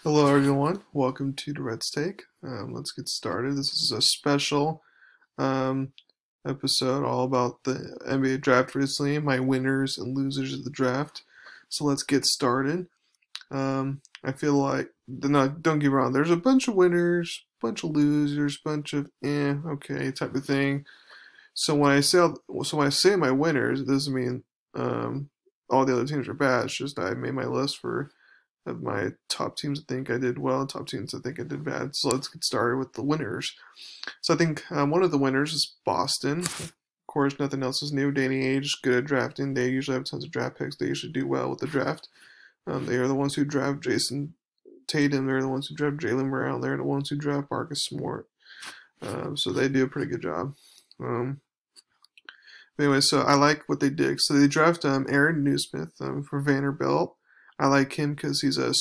Hello everyone, welcome to Durrett's Take. Let's get started. This is a special um, episode all about the NBA draft recently, my winners and losers of the draft. So let's get started. I feel like, don't get me wrong, there's a bunch of winners, bunch of losers, bunch of okay type of thing. So when I say my winners, it doesn't mean all the other teams are bad. It's just I made my list for of my top teams I think I did well and top teams I think I did bad. So let's get started with the winners. So I think one of the winners is Boston. Of course, nothing else is new. Danny Ainge, good at drafting. They usually have tons of draft picks. They usually do well with the draft. They are the ones who draft Jason Tatum. They're the ones who draft Jaylen Brown. They're the ones who draft Marcus Smart. So they do a pretty good job. Anyway, so I like what they did. So they draft Aaron Newsmith for Vanderbilt. I like him because he's a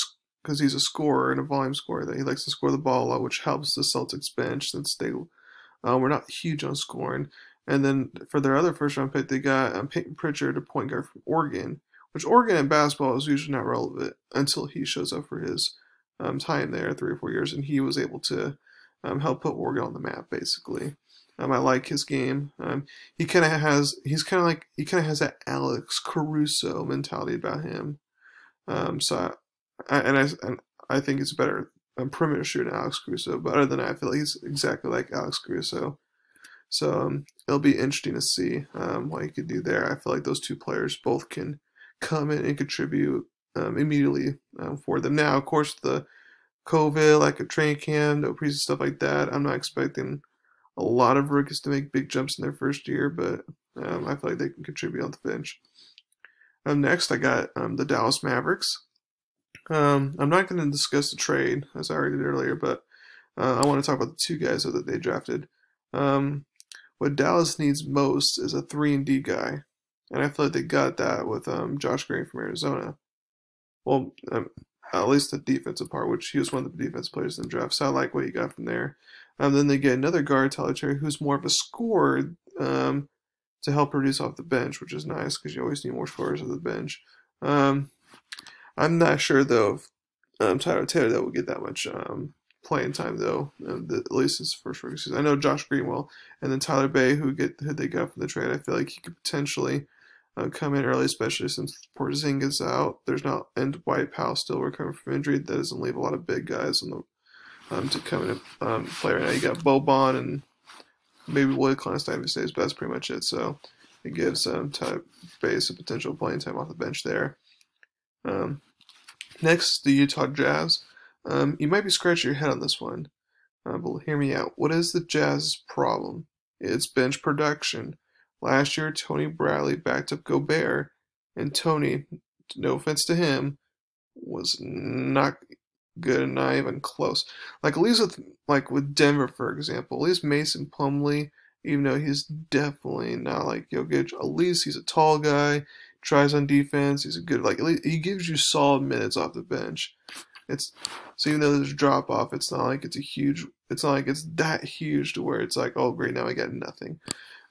scorer and a volume scorer. That he likes to score the ball a lot, which helps the Celtics bench since they were not huge on scoring. And then for their other first round pick, they got Peyton Pritchard, a point guard from Oregon, which Oregon in basketball is usually not relevant until he shows up for his time there, 3 or 4 years, and he was able to help put Oregon on the map basically. I like his game. He kind of has that Alex Caruso mentality about him. So I think it's better perimeter shooter than Alex Caruso. But other than that, I feel like he's exactly like Alex Caruso. So it'll be interesting to see what he could do there. I feel like those two players both can come in and contribute immediately for them. Now, of course, the COVID, like a training camp, no preseason, stuff like that. I'm not expecting a lot of rookies to make big jumps in their first year, but I feel like they can contribute on the bench. Next, I got the Dallas Mavericks. I'm not going to discuss the trade, as I already did earlier, but I want to talk about the two guys that they drafted. What Dallas needs most is a 3-and-D guy, and I feel like they got that with Josh Green from Arizona. Well, at least the defensive part, which he was one of the defense players in the draft, so I like what he got from there. Then they get another guard, Tyler Terry, who's more of a scorer to help produce off the bench, which is nice because you always need more scorers off the bench. I'm not sure though if Tyler Taylor will get that much playing time though, at least his first rookie season. I know Josh Green will, and then Tyler Bay, who they got from the trade. I feel like he could potentially come in early, especially since Porzingis out. There's not, and Dwight Powell still recovering from injury. That doesn't leave a lot of big guys on the to come in and play right now. You got Boban and maybe Willie Kleinstein if he stays, but that's pretty much it. So it gives Tyler Bay some potential playing time off the bench there. Next, the Utah Jazz. You might be scratching your head on this one, but hear me out. What is the Jazz's problem? It's bench production. Last year, Tony Bradley backed up Gobert, and Tony, no offense to him, was not good and not even close. Like at least with Denver, for example, at least Mason Plumlee, even though he's definitely not like Jokic, at least he's a tall guy, tries on defense, he's a good he gives you solid minutes off the bench. So even though there's a drop off, it's not like it's that huge to where it's like, oh great, now I got nothing.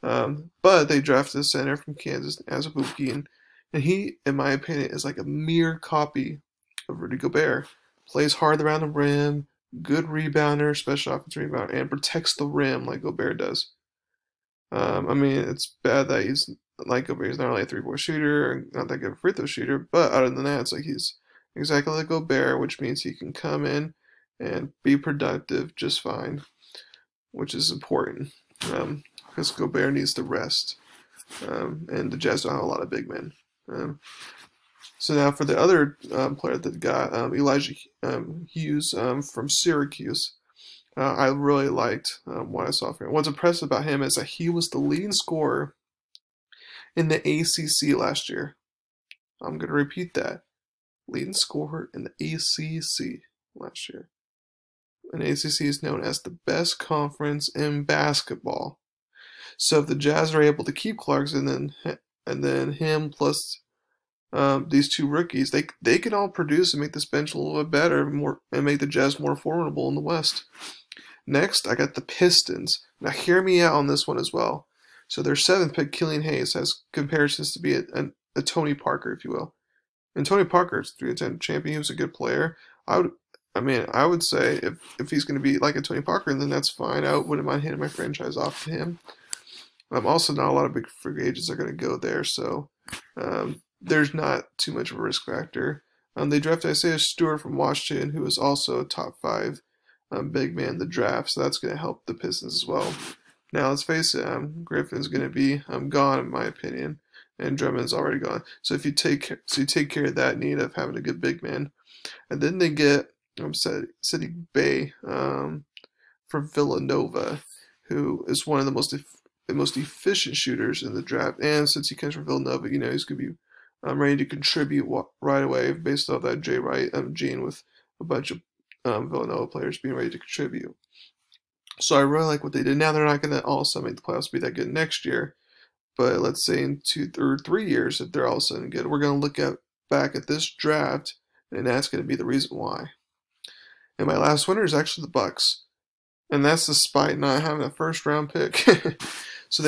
But they drafted a center from Kansas as a Buki, and he, in my opinion, is like a mere copy of Rudy Gobert. Plays hard around the rim, good rebounder, special offensive rebounder, and protects the rim like Gobert does. I mean, it's bad that he's like Gobert. He's not really a 3-point shooter, or not that good a free throw shooter, but other than that, it's like he's exactly like Gobert, which means he can come in and be productive just fine, which is important because Gobert needs to rest, and the Jazz don't have a lot of big men. So now for the other player that got Elijah Hughes from Syracuse. I really liked what I saw from him. What's impressive about him is that he was the leading scorer in the ACC last year. I'm going to repeat that. Leading scorer in the ACC last year. And ACC is known as the best conference in basketball. So if the Jazz are able to keep Clarkson and then him plus these two rookies, they can all produce and make this bench a little bit better and make the Jazz more formidable in the West. Next, I got the Pistons. Now, hear me out on this one as well. So their 7th pick, Killian Hayes, has comparisons to be a Tony Parker, if you will. And Tony Parker is a 3-time champion. He was a good player. I mean, I would say if he's going to be like a Tony Parker, then that's fine. I wouldn't mind handing my franchise off to him. Also, not a lot of big free agents are going to go there, so there's not too much of a risk factor. They drafted Isaiah Stewart from Washington, who is also a top 5 big man in the draft, so that's going to help the Pistons as well. Now, let's face it, Griffin's going to be gone, in my opinion, and Drummond's already gone. So if you take care of that need of having a good big man, and then they get Saddiq Bey from Villanova, who is one of the most efficient shooters in the draft. And since he comes from Villanova, you know he's going to be ready to contribute right away based off that Jay Wright gene with a bunch of Villanova players being ready to contribute. So I really like what they did. Now they're not going to all of a sudden make the playoffs be that good next year, but let's say in 2 or 3 years, if they're all of a sudden good, we're going to look back at this draft, and that's going to be the reason why. And my last winner is actually the Bucks, and that's despite not having a first-round pick. So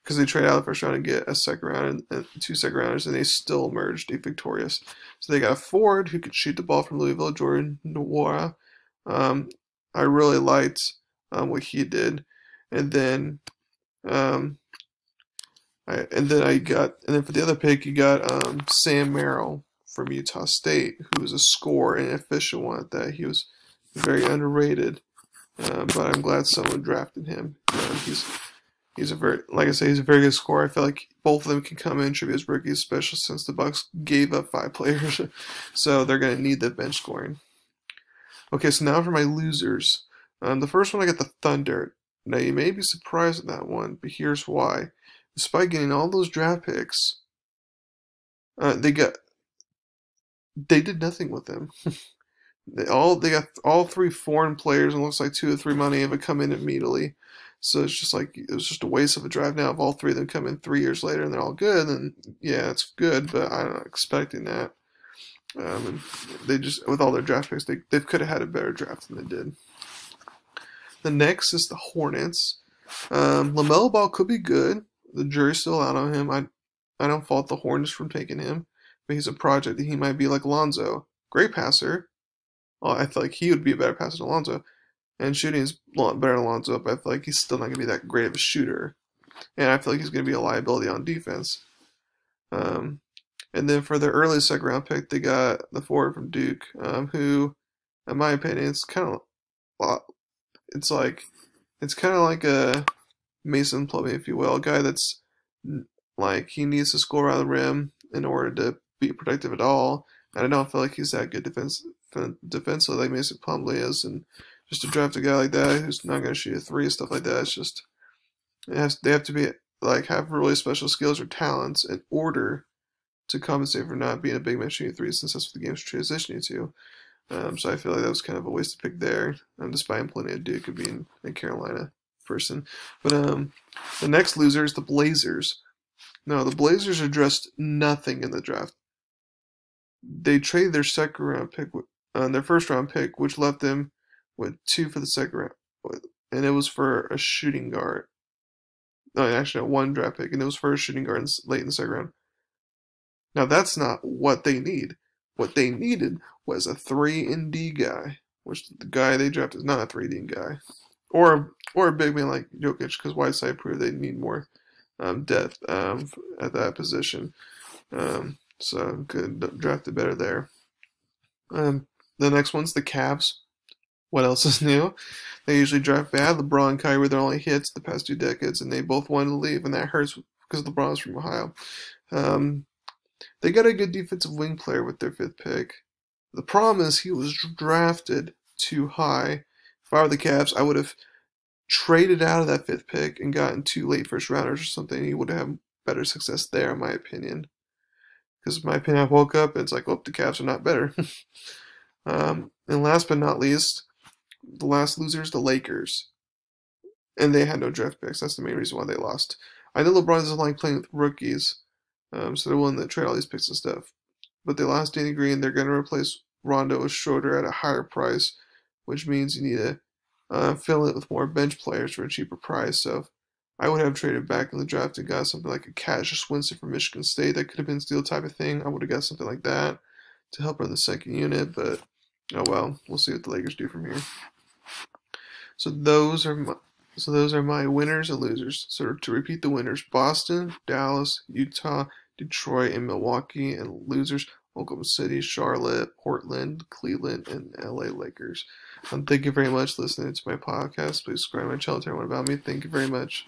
because they trade out the first round and get a second round and 2 second rounders, and they still emerged victorious. So they got a forward who could shoot the ball from Louisville, Jordan Nwora. I really liked what he did, and then for the other pick you got Sam Merrill from Utah State, who was a scorer and an efficient one at that. He was very underrated, but I'm glad someone drafted him. He's a very, like I say, he's a very good scorer. I feel like both of them can come in and contribute as rookies, especially since the Bucks gave up 5 players, so they're going to need the bench scoring. Okay, so now for my losers. The first one I got the Thunder. Now you may be surprised at that one, but here's why. Despite getting all those draft picks, they did nothing with them. They got all 3 foreign players, and it looks like 2 or 3 money have come in immediately. So it's just like it was just a waste of a draft. Now if all 3 of them come in 3 years later and they're all good, then yeah, it's good. But I'm not expecting that. And they just, with all their draft picks, they could have had a better draft than they did. The next is the Hornets. LaMelo Ball could be good. The jury's still out on him. I don't fault the Hornets from taking him, but he's a project. He might be like Lonzo, great passer. Well, I feel like he would be a better passer than Lonzo, and shooting is a lot better than Lonzo. But I feel like he's still not going to be that great of a shooter, and I feel like he's going to be a liability on defense. And then for their early second round pick, they got the forward from Duke, who, in my opinion, it's kind of like a Mason Plumlee, if you will, a guy that's like he needs to score around the rim in order to be productive at all. And I don't feel like he's that good defensively like Mason Plumlee is, and just to draft a guy like that who's not going to shoot a 3 and stuff like that, it's just they have to be like have really special skills or talents in order to compensate for not being a big man shooting 3, since that's what the game's transitioning to. So I feel like that was kind of a wasted pick there, despite him playing at Duke and being a Carolina person. But the next loser is the Blazers. No, the Blazers addressed nothing in the draft. They traded their second round pick, their first round pick, which left them with 2 for the second round, and it was for a shooting guard. No, actually, 1 draft pick, and it was for a shooting guard late in the second round. Now that's not what they need. What they needed was a 3-and-D guy, which the guy they drafted is not a 3-D guy, or a big man like Jokic, because Whiteside proved they need more depth at that position. So could draft it better there. The next one's the Cavs. What else is new? They usually draft bad. LeBron and Kyrie were their only hits the past 2 decades, and they both wanted to leave, and that hurts because LeBron's from Ohio. They got a good defensive wing player with their 5th pick. The problem is he was drafted too high. If I were the Cavs, I would have traded out of that 5th pick and gotten 2 late first rounders or something. He would have better success there, in my opinion. Because in my opinion, I woke up and it's like, oh, the Cavs are not better. And last but not least, the last loser is the Lakers. And they had no draft picks. That's the main reason why they lost. I know LeBron doesn't like playing with rookies. So they're willing to trade all these picks and stuff. But they lost Danny Green. They're going to replace Rondo with Schroeder at a higher price, which means you need to fill it with more bench players for a cheaper price. So I would have traded back in the draft and got something like a Cassius Winston from Michigan State. That could have been steel type of thing. I would have got something like that to help run the second unit. But Oh well, we'll see what the Lakers do from here. So those are my winners and losers. So to repeat the winners: Boston, Dallas, Utah, Detroit, and Milwaukee, and losers: Oklahoma City, Charlotte, Portland, Cleveland, and LA Lakers. Thank you very much for listening to my podcast. Please subscribe to my channel. Tell everyone about me. Thank you very much.